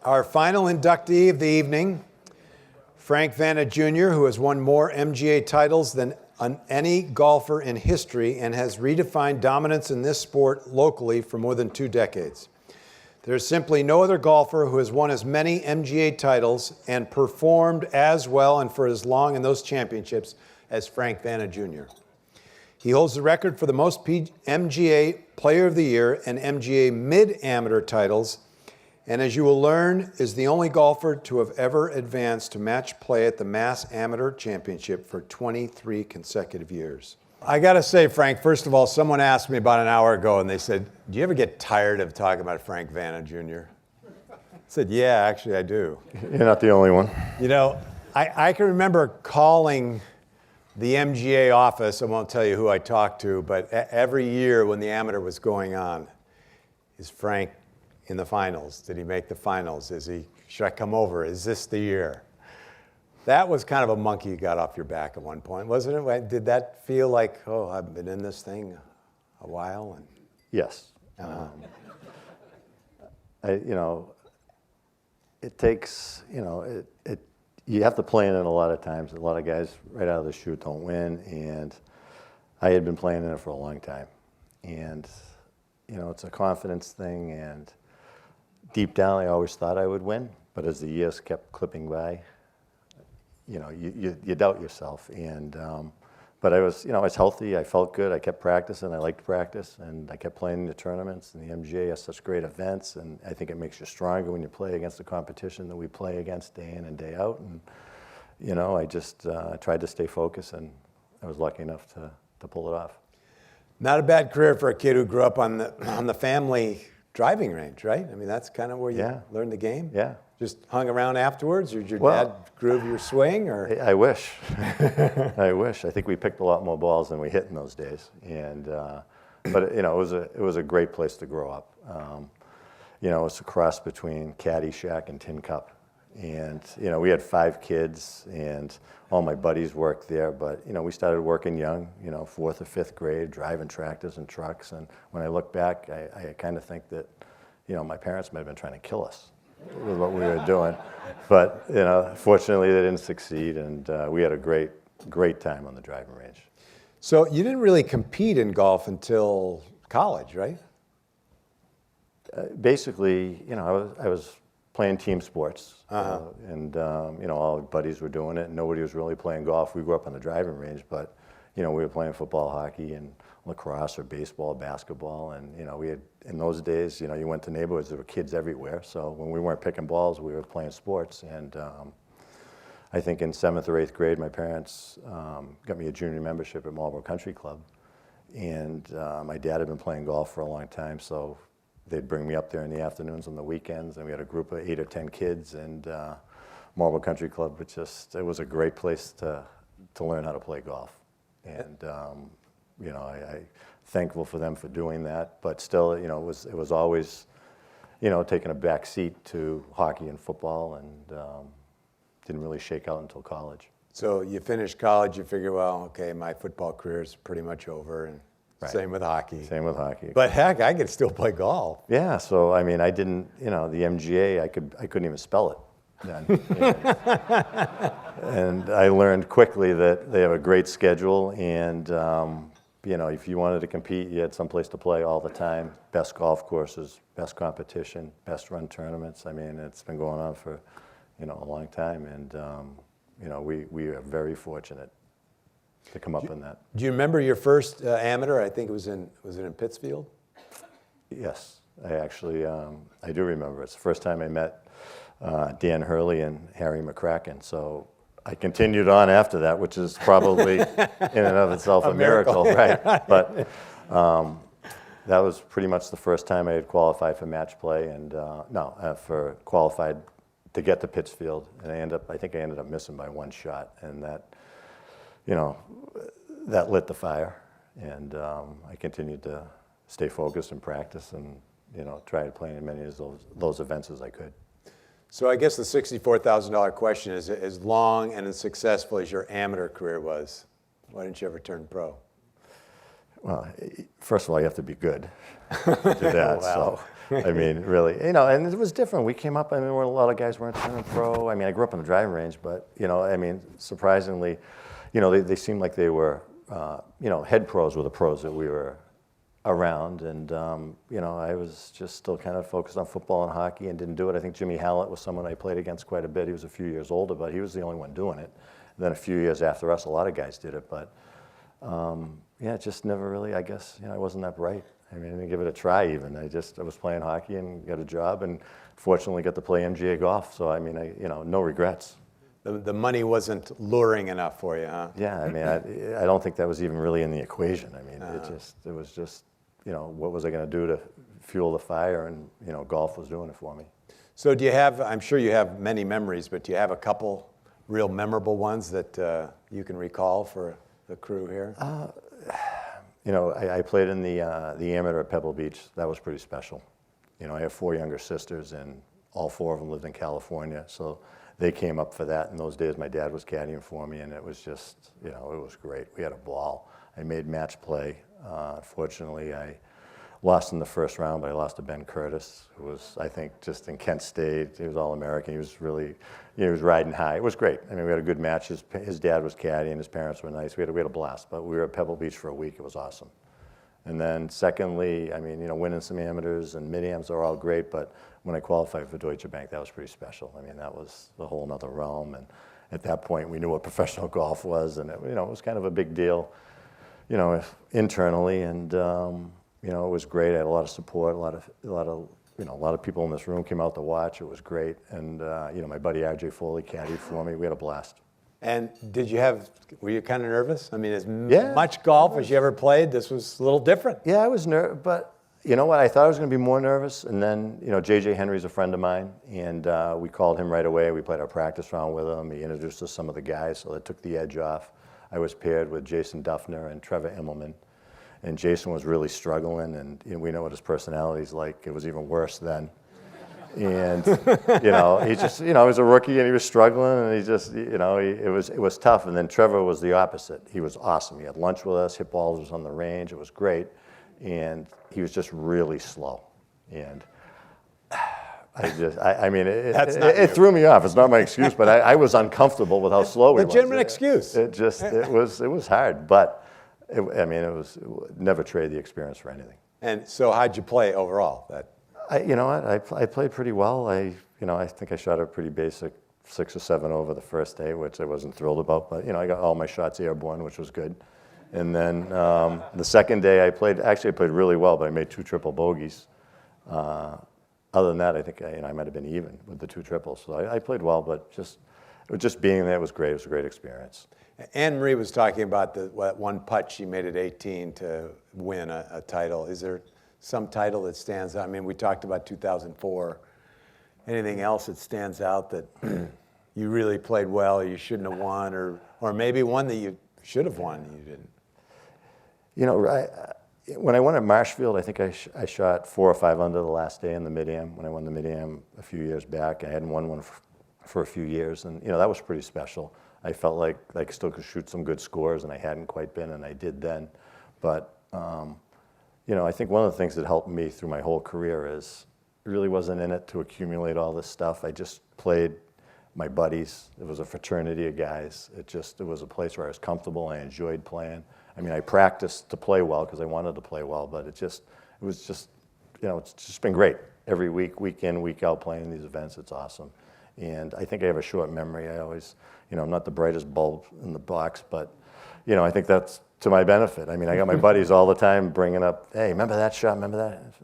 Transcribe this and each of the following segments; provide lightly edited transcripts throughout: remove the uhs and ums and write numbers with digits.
Our final inductee of the evening, Frank Vana Jr., who has won more MGA titles than any golfer in history and has redefined dominance in this sport locally for more than 2 decades. There's simply no other golfer who has won as many MGA titles and performed as well and for as long in those championships as Frank Vana Jr. He holds the record for the most MGA Player of the Year and MGA Mid-Amateur titles, and as you will learn, is the only golfer to have ever advanced to match play at the Mass Amateur Championship for 23 consecutive years. I gotta say, Frank, first of all, someone asked me about an hour ago and they said, do you ever get tired of talking about Frank Vana Jr.? I said, yeah, actually I do. You're not the only one. You know, I can remember calling the MGA office. I won't tell you who I talked to, but every year when the amateur was going on, is Frank in the finals? Did he make the finals? Should I come over? Is this the year? That was kind of a monkey you got off your back at one point, wasn't it? Did that feel like, oh, I've been in this thing a while? And yes. It takes, you have to play in it a lot of times. A lot of guys right out of the chute don't win, and I had been playing in it for a long time. And, it's a confidence thing, and deep down I always thought I would win, but as the years kept clipping by, you doubt yourself. And but I was healthy. I felt good. I kept practicing. I liked practice, and I kept playing in the tournaments. And the MGA has such great events, and I think it makes you stronger when you play against the competition that we play against day in and day out. And I just tried to stay focused, and I was lucky enough to pull it off. Not a bad career for a kid who grew up on the family driving range, right? I mean, that's kind of where you learned the game. Yeah. Just hung around afterwards, or did your dad groove your swing? Or I wish. I wish. I think we picked a lot more balls than we hit in those days. And but it was a great place to grow up. It's a cross between Caddyshack and Tin Cup. And we had 5 kids, and all my buddies worked there. But we started working young. 4th or 5th grade, driving tractors and trucks. And when I look back, I kind of think that my parents might have been trying to kill us with what we were doing. But, fortunately they didn't succeed, and we had a great time on the driving range. So you didn't really compete in golf until college, right? Basically, I was playing team sports, and, all the buddies were doing it, and nobody was really playing golf. We grew up on the driving range, but, we were playing football, hockey, and lacrosse or baseball, basketball, and we had, in those days, you went to neighborhoods, there were kids everywhere. So when we weren't picking balls, we were playing sports. And I think in 7th or 8th grade, my parents got me a junior membership at Marlboro Country Club, and my dad had been playing golf for a long time, so they'd bring me up there in the afternoons on the weekends, and we had a group of 8 or 10 kids, and Marlboro Country Club it was a great place to learn how to play golf. And I'm thankful for them for doing that, but still, it was always, taking a back seat to hockey and football, and didn't really shake out until college. So you finished college, you figure, well, okay, my football career is pretty much over, and same with hockey. Same with hockey. But heck, I could still play golf. Yeah, so I mean, I didn't, the MGA, I couldn't even spell it then. And I learned quickly that they have a great schedule, and if you wanted to compete, you had someplace to play all the time. Best golf courses, best competition, best run tournaments. I mean, it's been going on for, a long time, and we are very fortunate to come up in that. Do you remember your first amateur? I think was it in Pittsfield? Yes, I actually, I do remember. It's the first time I met Dan Hurley and Harry McCracken. So I continued on after that, which is probably in and of itself a miracle, right? But that was pretty much the first time I had qualified for match play, and for qualified to get to Pittsfield. And I think I ended up missing by 1 shot, and that, that lit the fire. And I continued to stay focused and practice, and try to play in as many of those events as I could. So I guess the $64,000 question is, as long and as successful as your amateur career was, why didn't you ever turn pro? Well, first of all, you have to be good to do that. Wow. So, I mean, really, and it was different. We came up, I mean, a lot of guys weren't turning pro. I mean, I grew up on the driving range, but, I mean, surprisingly, they seemed like they were, head pros were the pros that we were around. And, I was just still kind of focused on football and hockey and didn't do it. I think Jimmy Hallett was someone I played against quite a bit. He was a few years older, but he was the only one doing it. And then a few years after us, a lot of guys did it. But, it just never really, I guess, I wasn't that bright. I mean, I didn't give it a try even. I was playing hockey and got a job and fortunately got to play MGA golf. So, I mean, no regrets. The money wasn't luring enough for you, huh? Yeah, I mean, I don't think that was even really in the equation. I mean, it was just, what was I going to do to fuel the fire? And, golf was doing it for me. So do you have, I'm sure you have many memories, but do you have a couple real memorable ones that you can recall for the crew here? I played in the amateur at Pebble Beach. That was pretty special. I have 4 younger sisters, and all 4 of them lived in California. So they came up for that. In those days, my dad was caddying for me, and it was just, it was great. We had a ball. I made match play. Unfortunately, I lost in the first round, but I lost to Ben Curtis, who was, I think, just in Kent State. He was All-American. He was really, he was riding high. It was great. I mean, we had a good match. His dad was caddying. His parents were nice. We had a blast. But we were at Pebble Beach for a week. It was awesome. And then secondly, I mean, winning some amateurs and mid-ams are all great, but when I qualified for Deutsche Bank, that was pretty special. I mean, that was a whole nother realm. And at that point, we knew what professional golf was, and it was kind of a big deal, internally. And it was great. I had a lot of support. A lot of people in this room came out to watch. It was great. And my buddy RJ Foley caddied for me. We had a blast. And were you kind of nervous? I mean, as much golf as you ever played, this was a little different. Yeah, I was nervous, but you know what? I thought I was going to be more nervous. And then, J.J. Henry's a friend of mine, and we called him right away. We played our practice round with him. He introduced us to some of the guys, so that took the edge off. I was paired with Jason Duffner and Trevor Immelman. And Jason was really struggling, and we know what his personality's like. It was even worse then. And he just, he was a rookie and he was struggling, and he just, it was tough. And then Trevor was the opposite. He was awesome. He had lunch with us, hit balls was on the range. It was great, and he was just really slow. And it threw me off. It's not my excuse, but I was uncomfortable with how slow he was. Legitimate excuse. It was hard, but. It was never trade the experience for anything. And so, how'd you play overall? I played pretty well. I think I shot a pretty basic 6 or 7 over the first day, which I wasn't thrilled about. But I got all my shots airborne, which was good. And then the second day, I played really well, but I made 2 triple bogeys. Other than that, I think I might have been even with the 2 triples. So I played well, but just being there was great. It was a great experience. Anne Marie was talking about that one putt she made at 18 to win a title. Is there some title that stands out? I mean, we talked about 2004. Anything else that stands out that you really played well, or you shouldn't have won, or maybe one that you should have won and you didn't? When I won at Marshfield, I think I shot 4 or 5 under the last day in the mid-am. When I won the mid-am a few years back, I hadn't won one for a few years, and that was pretty special. I felt like I still could shoot some good scores, and I hadn't quite been, and I did then. But, I think one of the things that helped me through my whole career is I really wasn't in it to accumulate all this stuff. I just played my buddies. It was a fraternity of guys. It was a place where I was comfortable. I enjoyed playing. I mean, I practiced to play well because I wanted to play well, but it's just been great. Every week, week in, week out, playing these events, it's awesome. And I think I have a short memory. I always, I'm not the brightest bulb in the box, but, I think that's to my benefit. I mean, I got my buddies all the time bringing up, hey, remember that shot? Remember that?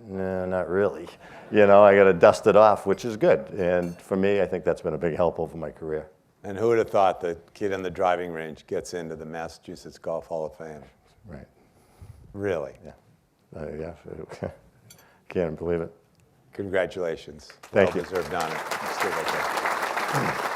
No, not really. I got to dust it off, which is good. And for me, I think that's been a big help over my career. And who would have thought the kid on the driving range gets into the Massachusetts Golf Hall of Fame? Right. Really? Yeah. Can't believe it. Congratulations. Thank you. Well-deserved honor. Stay right there.